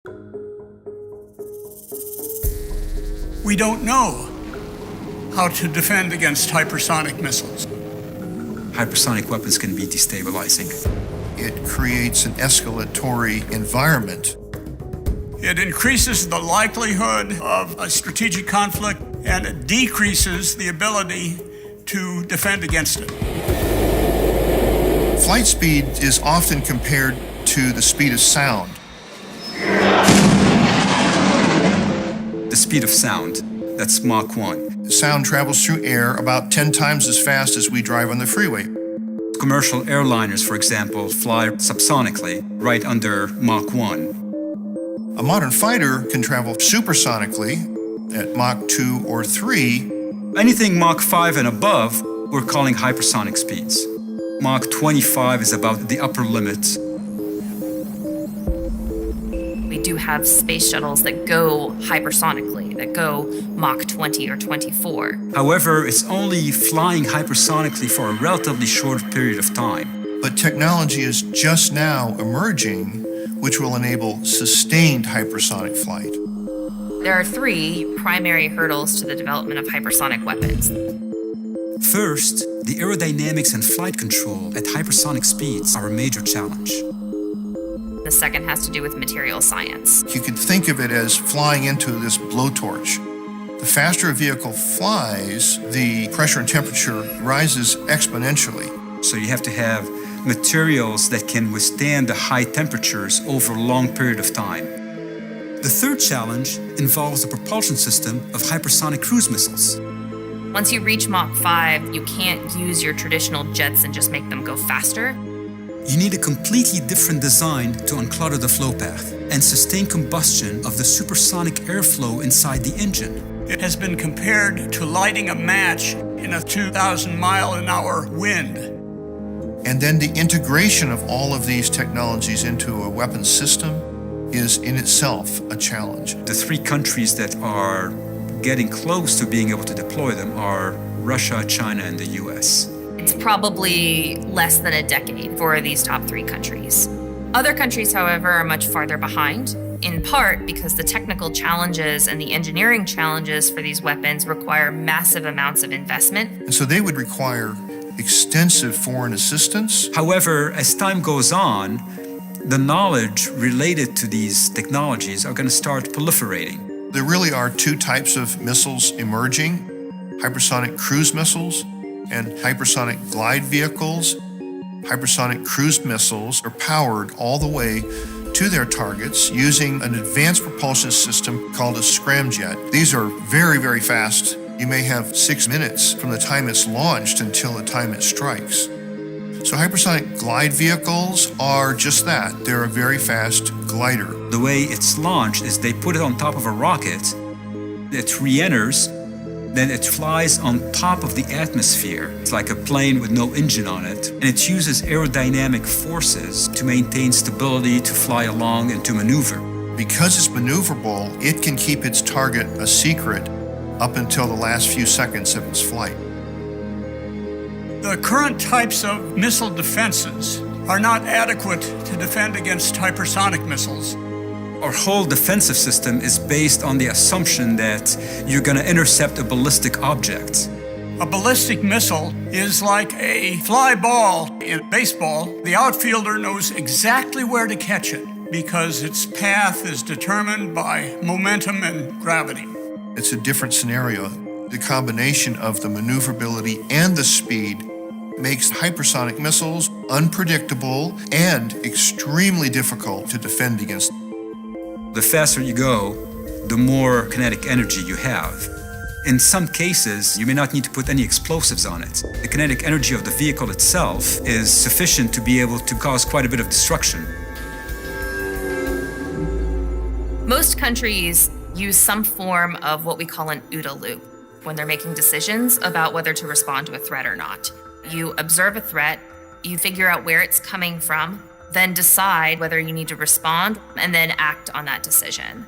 We don't know how to defend against hypersonic missiles. Hypersonic weapons can be destabilizing. It creates an escalatory environment. It increases the likelihood of a strategic conflict, and it decreases the ability to defend against it. Flight speed is often compared to the speed of sound. The speed of sound, that's Mach 1. Sound travels through air about 10 times as fast as we drive on the freeway. Commercial airliners, for example, fly subsonically, right under Mach 1. A modern fighter can travel supersonically at Mach 2 or 3. Anything Mach 5 and above, we're calling hypersonic speeds. Mach 25 is about the upper limit. We do have space shuttles that go hypersonically, that go Mach 20 or 24. However, it's only flying hypersonically for a relatively short period of time. But technology is just now emerging, which will enable sustained hypersonic flight. There are three primary hurdles to the development of hypersonic weapons. First, the aerodynamics and flight control at hypersonic speeds are a major challenge. The second has to do with material science. You could think of it as flying into this blowtorch. The faster a vehicle flies, the pressure and temperature rises exponentially. So you have to have materials that can withstand the high temperatures over a long period of time. The third challenge involves the propulsion system of hypersonic cruise missiles. Once you reach Mach 5, you can't use your traditional jets and just make them go faster. You need a completely different design to unclutter the flow path and sustain combustion of the supersonic airflow inside the engine. It has been compared to lighting a match in a 2,000-mile-an-hour wind. And then the integration of all of these technologies into a weapons system is in itself a challenge. The three countries that are getting close to being able to deploy them are Russia, China, and the US. It's probably less than a decade for these top three countries. Other countries, however, are much farther behind, in part because the technical challenges and the engineering challenges for these weapons require massive amounts of investment. And so they would require extensive foreign assistance. However, as time goes on, the knowledge related to these technologies are going to start proliferating. There really are two types of missiles emerging: hypersonic cruise missiles and hypersonic glide vehicles. Hypersonic cruise missiles are powered all the way to their targets using an advanced propulsion system called a scramjet. These are very, very fast. You may have 6 minutes from the time it's launched until the time it strikes. So hypersonic glide vehicles are just that. They're a very fast glider. The way it's launched is they put it on top of a rocket, it re-enters, then it flies on top of the atmosphere. It's like a plane with no engine on it, and it uses aerodynamic forces to maintain stability, to fly along, and to maneuver. Because it's maneuverable, it can keep its target a secret up until the last few seconds of its flight. The current types of missile defenses are not adequate to defend against hypersonic missiles. Our whole defensive system is based on the assumption that you're going to intercept a ballistic object. A ballistic missile is like a fly ball in baseball. The outfielder knows exactly where to catch it because its path is determined by momentum and gravity. It's a different scenario. The combination of the maneuverability and the speed makes hypersonic missiles unpredictable and extremely difficult to defend against. The faster you go, the more kinetic energy you have. In some cases, you may not need to put any explosives on it. The kinetic energy of the vehicle itself is sufficient to be able to cause quite a bit of destruction. Most countries use some form of what we call an OODA loop when they're making decisions about whether to respond to a threat or not. You observe a threat, you figure out where it's coming from, then decide whether you need to respond, and then act on that decision.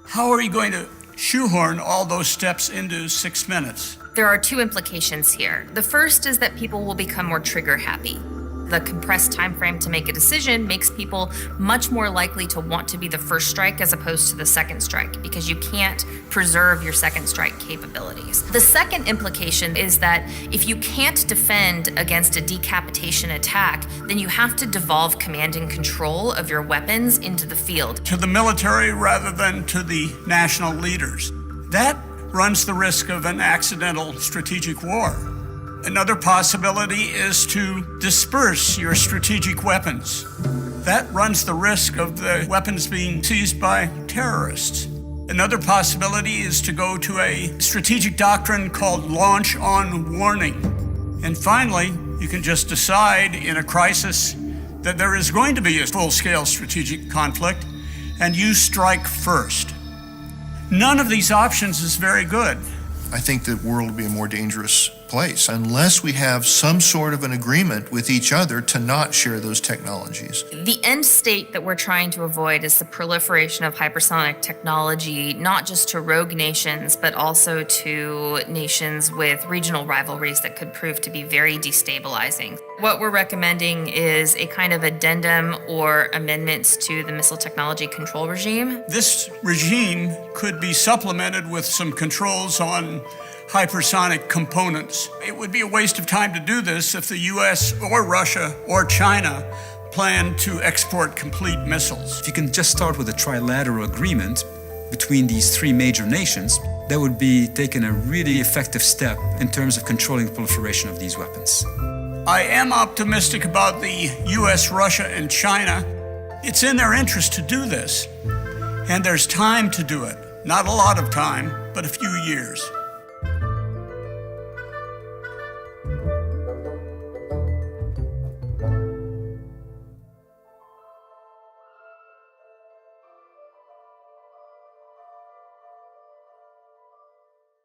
How are you going to shoehorn all those steps into 6 minutes? There are two implications here. The first is that people will become more trigger happy. The compressed time frame to make a decision makes people much more likely to want to be the first strike as opposed to the second strike, because you can't preserve your second strike capabilities. The second implication is that if you can't defend against a decapitation attack, then you have to devolve command and control of your weapons into the field. To the military rather than to the national leaders. That runs the risk of an accidental strategic war. Another possibility is to disperse your strategic weapons. That runs the risk of the weapons being seized by terrorists. Another possibility is to go to a strategic doctrine called launch on warning. And finally, you can just decide in a crisis that there is going to be a full-scale strategic conflict, and you strike first. None of these options is very good. I think the world will be a more dangerous place unless we have some sort of an agreement with each other to not share those technologies. The end state that we're trying to avoid is the proliferation of hypersonic technology, not just to rogue nations, but also to nations with regional rivalries that could prove to be very destabilizing. What we're recommending is a kind of addendum or amendments to the missile technology control regime. This regime could be supplemented with some controls on hypersonic components. It would be a waste of time to do this if the US or Russia or China plan to export complete missiles. If you can just start with a trilateral agreement between these three major nations, that would be taking a really effective step in terms of controlling the proliferation of these weapons. I am optimistic about the US, Russia, and China. It's in their interest to do this, and there's time to do it. Not a lot of time, but a few years.